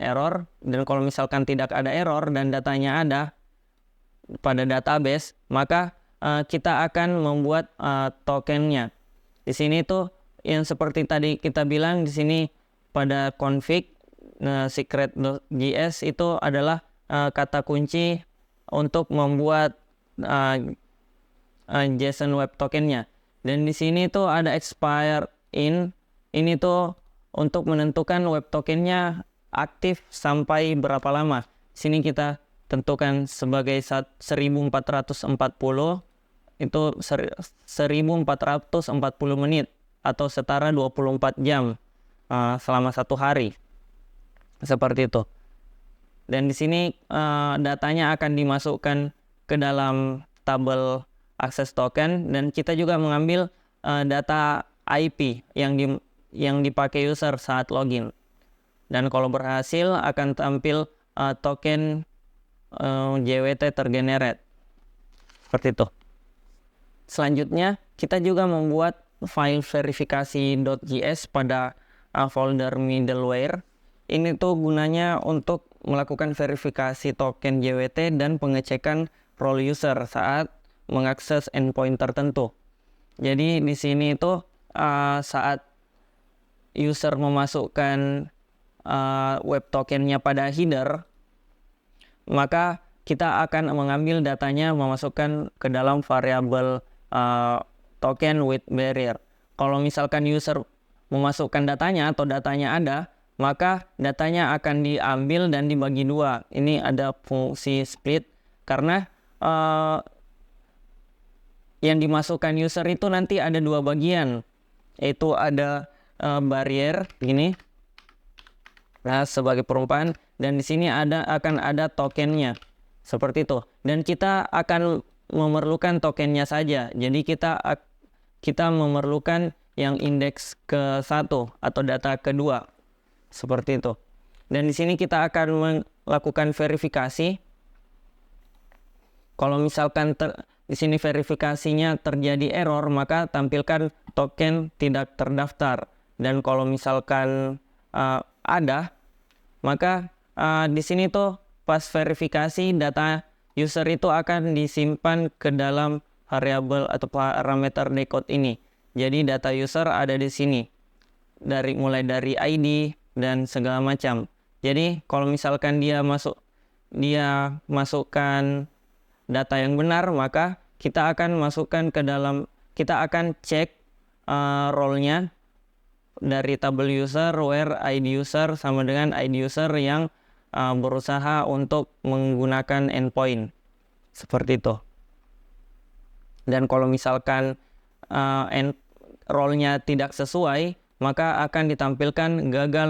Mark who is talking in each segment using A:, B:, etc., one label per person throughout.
A: error, dan kalau misalkan tidak ada error dan datanya ada pada database, maka kita akan membuat tokennya. Di sini tuh yang seperti tadi kita bilang di sini pada config secret.js itu adalah kata kunci untuk membuat JSON web tokennya. Dan di sini tuh ada expire in, ini tuh untuk menentukan web tokennya aktif sampai berapa lama. Sini kita tentukan sebagai 1440, itu 1440 menit atau setara 24 jam selama 1 hari. Seperti itu. Dan di sini datanya akan dimasukkan ke dalam tabel akses token, dan kita juga mengambil data IP yang dipakai user saat login. Dan kalau berhasil akan tampil token JWT tergenerate. Seperti itu. Selanjutnya kita juga membuat file verifikasi.js pada folder middleware. Ini tuh gunanya untuk melakukan verifikasi token JWT dan pengecekan role user saat mengakses endpoint tertentu. Jadi di sini itu saat user memasukkan web tokennya pada header, maka kita akan mengambil datanya memasukkan ke dalam variabel token with barrier. Kalau misalkan user memasukkan datanya atau datanya ada, maka datanya akan diambil dan dibagi dua. Ini ada fungsi split karena yang dimasukkan user itu nanti ada dua bagian, yaitu ada barrier gini, nah sebagai perumpamaan, dan di sini akan ada tokennya seperti itu. Dan kita akan memerlukan tokennya saja. Jadi kita memerlukan yang indeks ke-1 atau data kedua. Seperti itu. Dan di sini kita akan melakukan verifikasi. Kalau misalkan di sini verifikasinya terjadi error, maka tampilkan token tidak terdaftar. Dan kalau misalkan ada, maka di sini tuh pas verifikasi data user itu akan disimpan ke dalam variabel atau parameter decode ini. Jadi data user ada di sini. Mulai dari ID dan segala macam. Jadi kalau misalkan dia masukkan data yang benar, maka kita akan masukkan ke dalam, kita akan cek role-nya dari tabel user where ID user sama dengan ID user yang berusaha untuk menggunakan endpoint. Seperti itu. Dan kalau misalkan role-nya tidak sesuai, maka akan ditampilkan gagal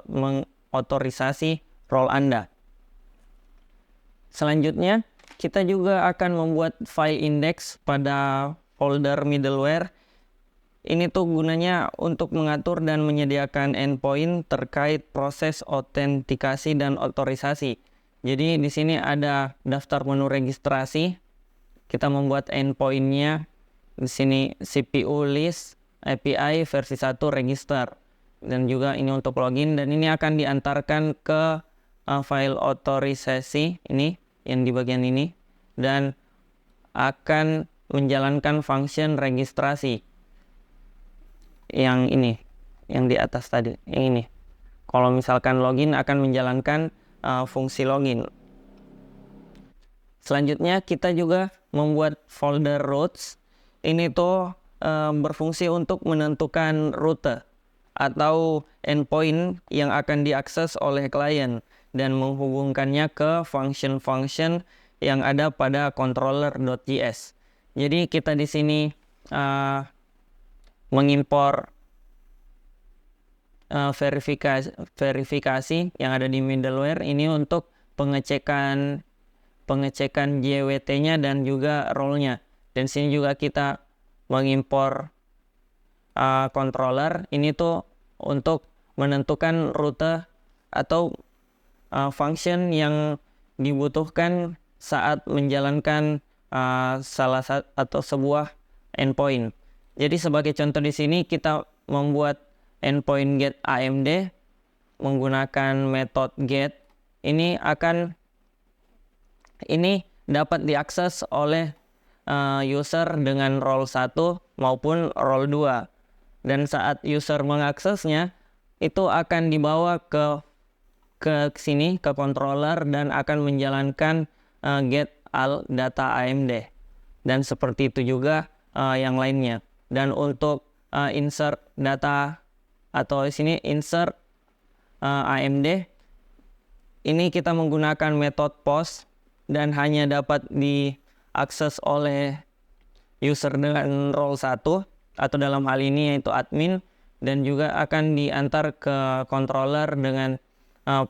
A: mengotorisasi role Anda. Selanjutnya, kita juga akan membuat file index pada folder middleware. Ini tuh gunanya untuk mengatur dan menyediakan endpoint terkait proses autentikasi dan otorisasi. Jadi di sini ada daftar menu registrasi. Kita membuat endpointnya. Di sini CPU list API versi 1 register, dan juga ini untuk login, dan ini akan diantarkan ke file otorisasi ini yang di bagian ini, dan akan menjalankan function registrasi yang ini, yang di atas tadi, yang ini. Kalau misalkan login akan menjalankan fungsi login. Selanjutnya kita juga membuat folder routes. Ini tuh berfungsi untuk menentukan rute atau endpoint yang akan diakses oleh klien dan menghubungkannya ke function-function yang ada pada controller.js. Jadi kita di sini mengimpor verifikasi yang ada di middleware ini untuk pengecekan JWT-nya dan juga role-nya. Dan sini juga kita mengimpor controller ini tuh untuk menentukan rute atau function yang dibutuhkan saat menjalankan salah satu atau sebuah endpoint. Jadi sebagai contoh di sini kita membuat endpoint get AMD. menggunakan metode get, ini dapat diakses oleh user dengan role 1 maupun role 2. Dan saat user mengaksesnya, itu akan dibawa ke sini, ke controller, dan akan menjalankan get all data AMD. Dan seperti itu juga yang lainnya. Dan untuk insert data atau di sini insert AMD, ini kita menggunakan metode post dan hanya dapat diakses oleh user dengan role 1 atau dalam hal ini yaitu admin, dan juga akan diantar ke controller dengan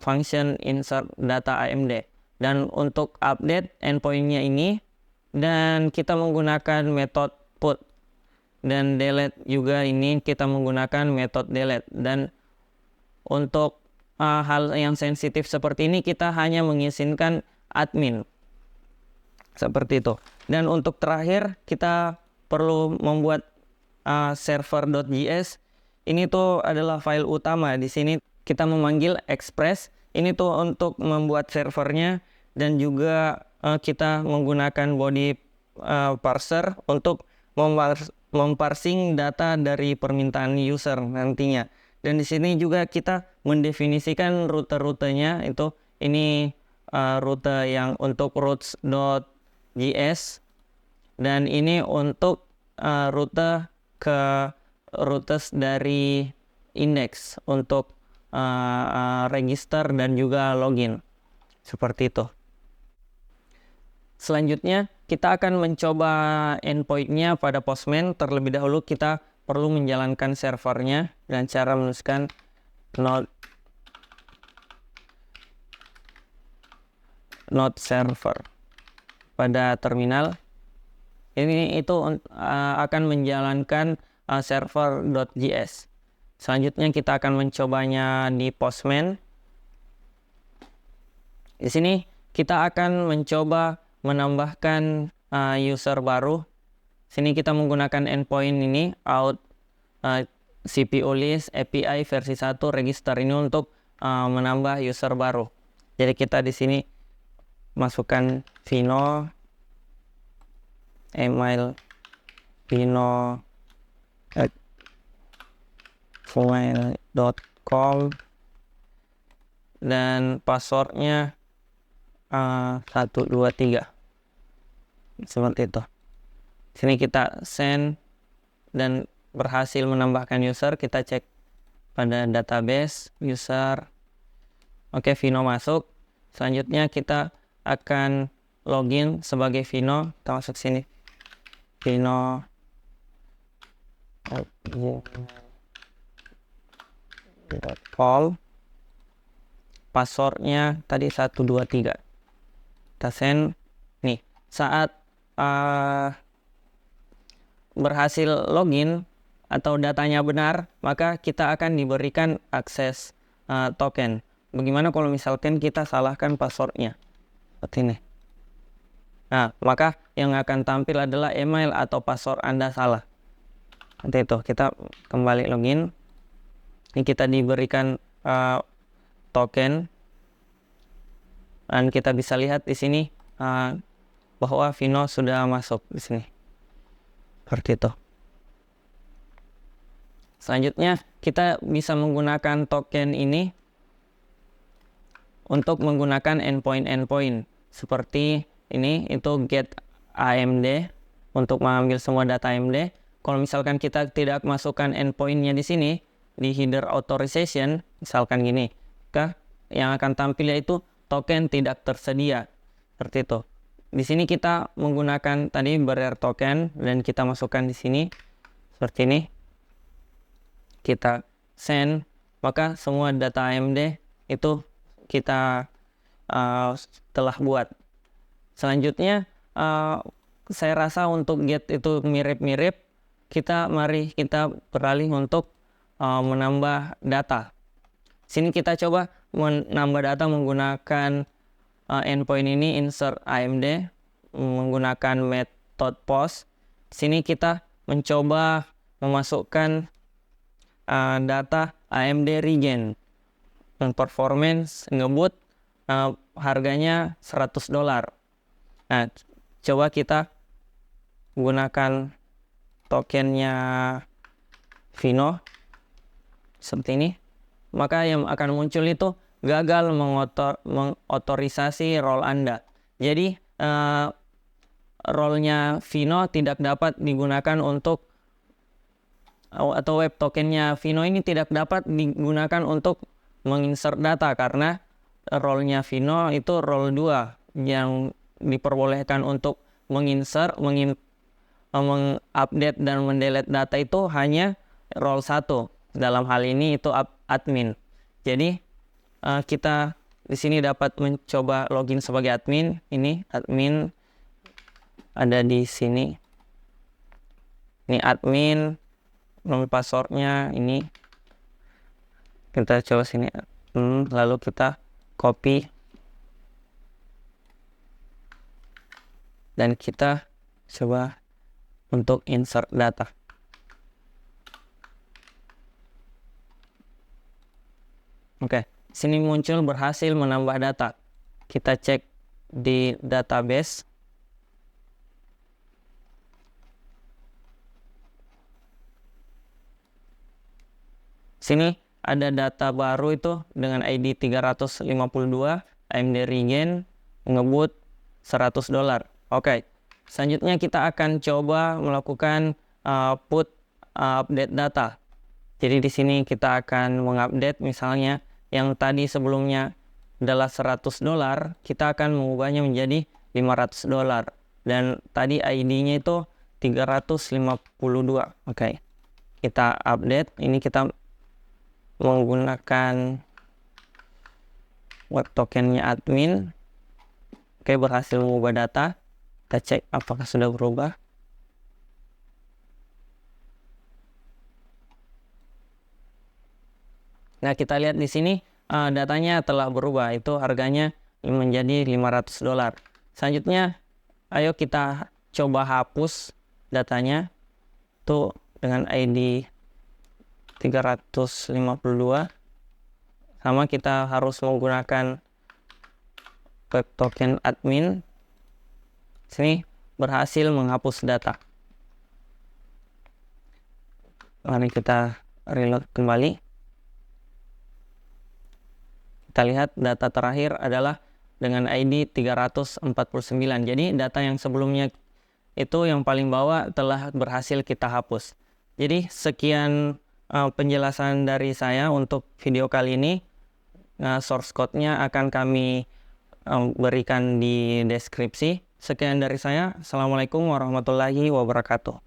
A: function insert data AMD. Dan untuk update endpointnya ini, dan kita menggunakan metode put, dan delete juga ini kita menggunakan metode delete. Dan untuk hal yang sensitif seperti ini kita hanya mengizinkan admin seperti itu. Dan untuk terakhir kita perlu membuat server.js. Ini tuh adalah file utama. Di sini kita memanggil express. Ini tuh untuk membuat servernya, dan juga kita menggunakan body parser untuk memparsing data dari permintaan user nantinya. Dan di sini juga kita mendefinisikan rute-rutenya. Ini rute yang untuk routes.js, dan ini untuk rute ke routes dari index untuk register dan juga login seperti itu. Selanjutnya kita akan mencoba endpointnya pada Postman. Terlebih dahulu kita perlu menjalankan servernya, dan cara menuliskan node server pada terminal. Itu akan menjalankan server.js. Selanjutnya kita akan mencobanya di Postman. Di sini kita akan mencoba menambahkan user baru. Sini kita menggunakan endpoint ini out CPU list API versi 1 register, ini untuk menambah user baru. Jadi kita di sini masukkan Vino email vino@gmail.com dan passwordnya 123 seperti itu. Sini kita send dan berhasil menambahkan user. Kita cek pada database user. Oke, Vino masuk. Selanjutnya kita akan login sebagai Vino. Kita masuk sini, vino@gmail.com. Passwordnya tadi 123. Kita send. Nih, saat berhasil login atau datanya benar, maka kita akan diberikan akses token. Bagaimana kalau misalkan kita salahkan passwordnya seperti ini? Nah, maka yang akan tampil adalah email atau password Anda salah. Nanti itu kita kembali login. Ini kita diberikan token, dan kita bisa lihat di sini bahwa Vino sudah masuk di sini. Seperti itu. Selanjutnya kita bisa menggunakan token ini untuk menggunakan endpoint seperti ini. Itu get AMD untuk mengambil semua data AMD. Kalau misalkan kita tidak masukkan endpointnya di sini di header authorization, misalkan gini, yang akan tampil yaitu token tidak tersedia seperti itu. Di sini kita menggunakan tadi barrier token, dan kita masukkan di sini seperti ini. Kita send, maka semua data AMD itu kita telah buat. Selanjutnya saya rasa untuk get itu mirip-mirip. Mari kita beralih untuk menambah data. Sini kita coba menambah data menggunakan endpoint ini, insert AMD, menggunakan method post. Sini kita mencoba memasukkan data AMD regen. performance ngebut harganya $100. Nah, coba kita gunakan tokennya Vino seperti ini, maka yang akan muncul itu gagal mengotorisasi role Anda. Jadi role-nya Vino tidak dapat digunakan untuk, atau web tokennya Vino ini tidak dapat digunakan untuk menginsert data, karena role-nya Vino itu role 2 yang diperbolehkan untuk menginsert, mengupdate dan mendelete data itu hanya role 1. Dalam hal ini itu admin. Jadi kita di sini dapat mencoba login sebagai admin. Ini admin ada di sini. Ini admin, nomor passwordnya ini. Kita coba sini, lalu kita copy dan kita coba untuk insert data. Oke, sini muncul berhasil menambah data. Kita cek di database. Sini ada data baru itu dengan ID 352, AMD Ryzen, ngebut $100. Oke, selanjutnya kita akan coba melakukan put update data. Jadi di sini kita akan mengupdate, misalnya yang tadi sebelumnya adalah $100, kita akan mengubahnya menjadi $500. Dan tadi ID-nya itu 352. Oke. Kita update, ini kita menggunakan web tokennya admin. Oke, berhasil mengubah data. Kita cek apakah sudah berubah. Nah, kita lihat di sini datanya telah berubah. Itu harganya menjadi $500. Selanjutnya, ayo kita coba hapus datanya. Itu dengan ID 352. Sama, kita harus menggunakan web token admin. Sini berhasil menghapus data. Mari kita reload kembali. Kita lihat data terakhir adalah dengan ID 349. Jadi data yang sebelumnya itu yang paling bawah telah berhasil kita hapus. Jadi sekian penjelasan dari saya untuk video kali ini. Source code-nya akan kami berikan di deskripsi. Sekian dari saya. Assalamualaikum warahmatullahi wabarakatuh.